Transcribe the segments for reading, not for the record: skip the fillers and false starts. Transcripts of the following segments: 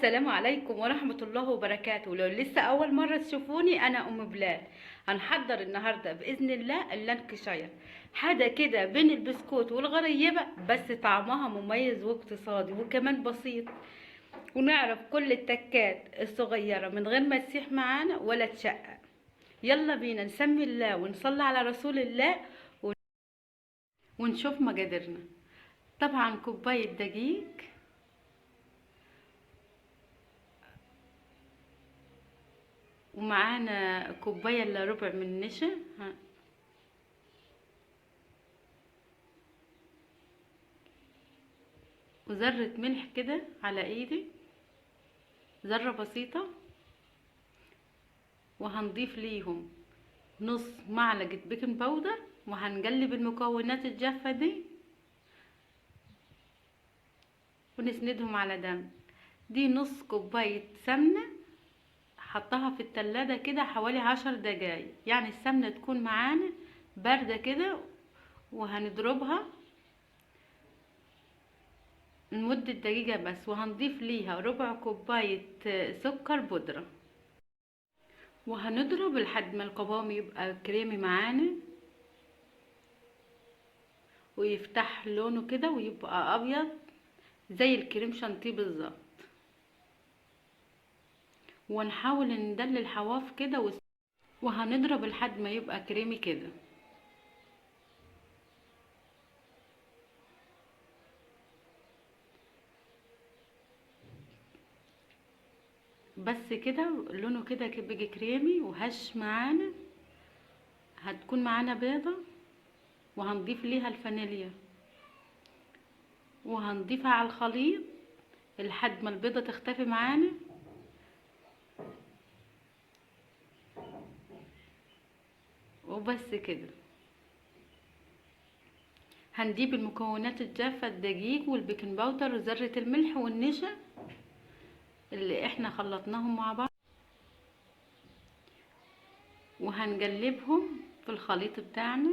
السلام عليكم ورحمة الله وبركاته. لو لسه أول مرة تشوفوني، أنا أم بلال. هنحضر النهاردة بإذن الله اللانكشاير، حاجة كده بين البسكوت والغريبة، بس طعمها مميز واقتصادي وكمان بسيط، ونعرف كل التكات الصغيرة من غير ما تسيح معانا ولا تشقق. يلا بينا نسمي الله ونصلي على رسول الله ونشوف مقاديرنا. طبعا كوباية دقيق، ومعانا كوباية الا ربع من نشا، وذرة ملح كده على ايدي، ذرة بسيطة. وهنضيف ليهم نص معلقة بيكنج باودر، وهنقلب المكونات الجافة دي ونسندهم على جنب. دي نص كوباية سمنة، حطها في التلاجة كده حوالي 10 دقايق، يعني السمنة تكون معانا باردة كده. وهنضربها لمدة دقيقة بس، وهنضيف ليها ربع كوباية سكر بودرة، وهنضرب لحد ما القوام يبقى كريمي معانا ويفتح لونه كده ويبقى ابيض زي الكريم شانتيه بالظبط. ونحاول ندلل حواف كده وهنضرب لحد ما يبقى كريمي كده. بس كده لونه كده بيجي كريمي وهش معانا. هتكون معانا بيضة، وهنضيف ليها الفانيليا وهنضيفها على الخليط لحد ما البيضة تختفي معانا. وبس كده هنجيب المكونات الجافة، الدقيق والبيكنج باودر وذرة الملح والنشا اللي احنا خلطناهم مع بعض، وهنقلبهم في الخليط بتاعنا.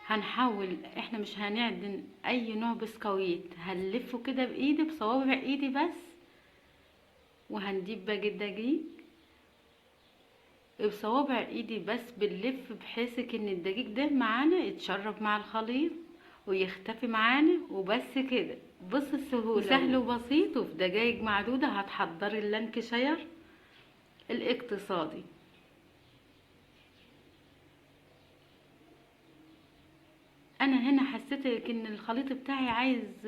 هنحاول احنا مش هنعدن اي نوع بسكويت، هنلفه كده بايدي بصوابع ايدي بس. وهنجيب باقي الدقيق بصوابع ايدي بس بنلف، بحيث ان الدقيق ده معانا يتشرب مع الخليط ويختفي معانا. وبس كده، بص السهولة سهل وبسيط، وفي دقايق معدودة هتحضري اللانكشاير الاقتصادي. انا هنا حسيت ان الخليط بتاعي عايز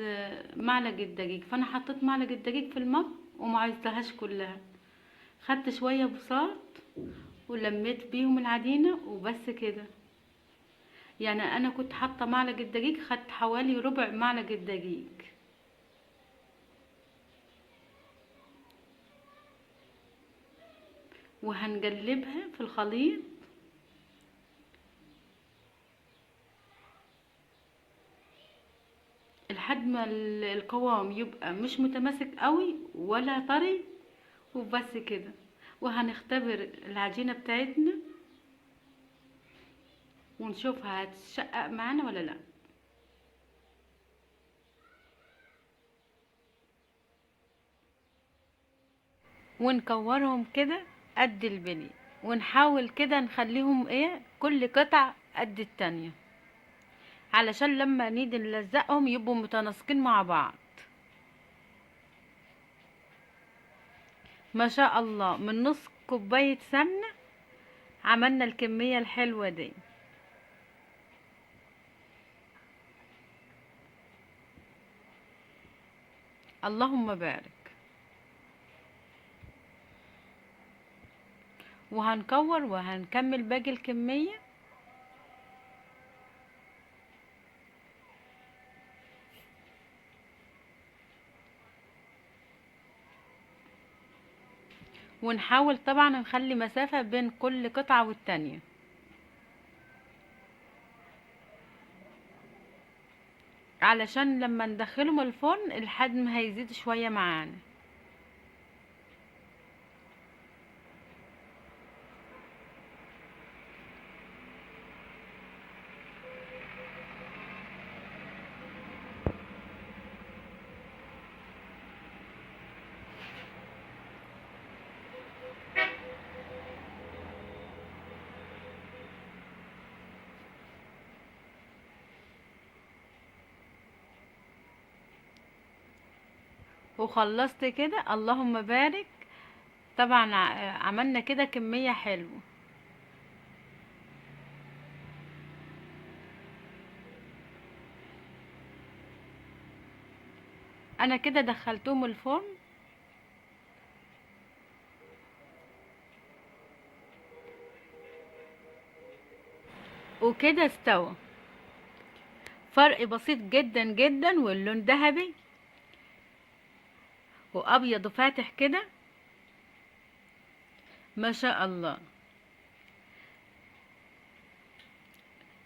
معلقة دقيق، فانا حطيت معلقة دقيق في المج وما عايزتهاش كلها. خدت شوية بساط ولميت بيهم العجينة وبس كده. يعني انا كنت حاطه معلقه دقيق، خدت حوالي ربع معلقه دقيق. وهنقلبها في الخليط لحد ما القوام يبقى مش متماسك قوي ولا طري. وبس كده، وهنختبر العجينه بتاعتنا ونشوفها هتشقق معانا ولا لا. ونكورهم كده قد البني، ونحاول كده نخليهم كل قطعة قد التانية، علشان لما نيجي نلزقهم يبقوا متناسقين مع بعض. ما شاء الله، من نص كوباية سمنة عملنا الكمية الحلوة دي. اللهم بارك. وهنكور وهنكمل باقي الكمية. ونحاول طبعا نخلي مسافة بين كل قطعة والتانية، علشان لما ندخلهم الفرن الحجم هيزيد شوية معانا. وخلصت كده، اللهم بارك. طبعا عملنا كده كمية حلوة. انا كده دخلتهم الفرن وكده استوى. فرق بسيط جدا جدا، واللون ذهبي وابيض وفاتح كده، ما شاء الله.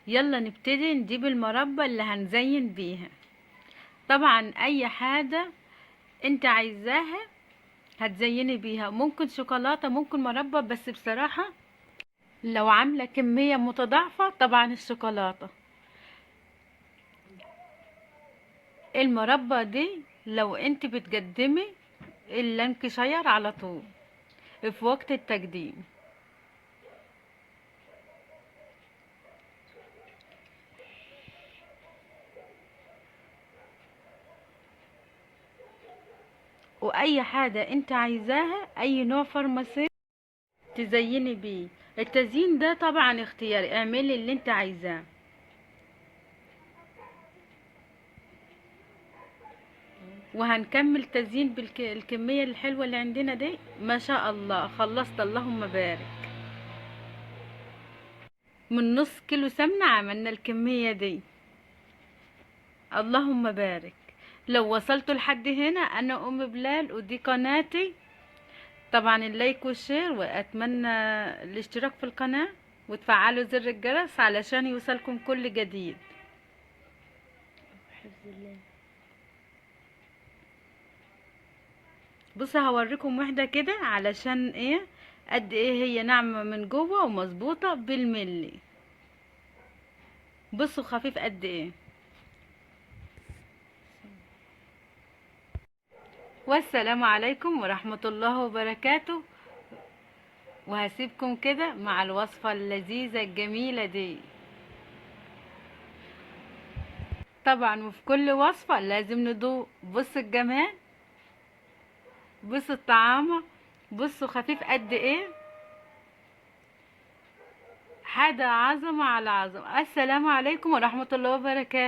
يلا نبتدي نجيب المربى اللي هنزين بيها. طبعا اي حاجة انت عايزاها هتزيني بيها، ممكن شوكولاتة ممكن مربى، بس بصراحة لو عاملة كمية متضاعفة طبعا الشوكولاتة. المربى دي لو انت بتقدمي اللانكشاير على طول في وقت التقديم. واي حاجة انت عايزاها، اي نوع فرماسي تزيني بيه. التزيين ده طبعا اختياري، اعملي اللي انت عايزاه. وهنكمل تزيين بالكمية الحلوة اللي عندنا دي. ما شاء الله خلصت، اللهم بارك. من نص كيلو سمنة عملنا الكمية دي، اللهم بارك. لو وصلتوا لحد هنا، انا ام بلال ودي قناتي. طبعا اللايك والشير، واتمنى الاشتراك في القناة وتفعلوا زر الجرس علشان يوصلكم كل جديد. بصوا هوريكم واحدة كده علشان ايه، قد ايه هي ناعمة من جوه ومظبوطة بالملي. بصوا خفيف قد ايه. والسلام عليكم ورحمة الله وبركاته. وهسيبكم كده مع الوصفة اللذيذة الجميلة دي. طبعا وفي كل وصفة لازم ندوق. بص الجمال، بص الطعامة، بصوا خفيف قد ايه. حاجة عظمة على عظمة. السلام عليكم ورحمة الله وبركاته.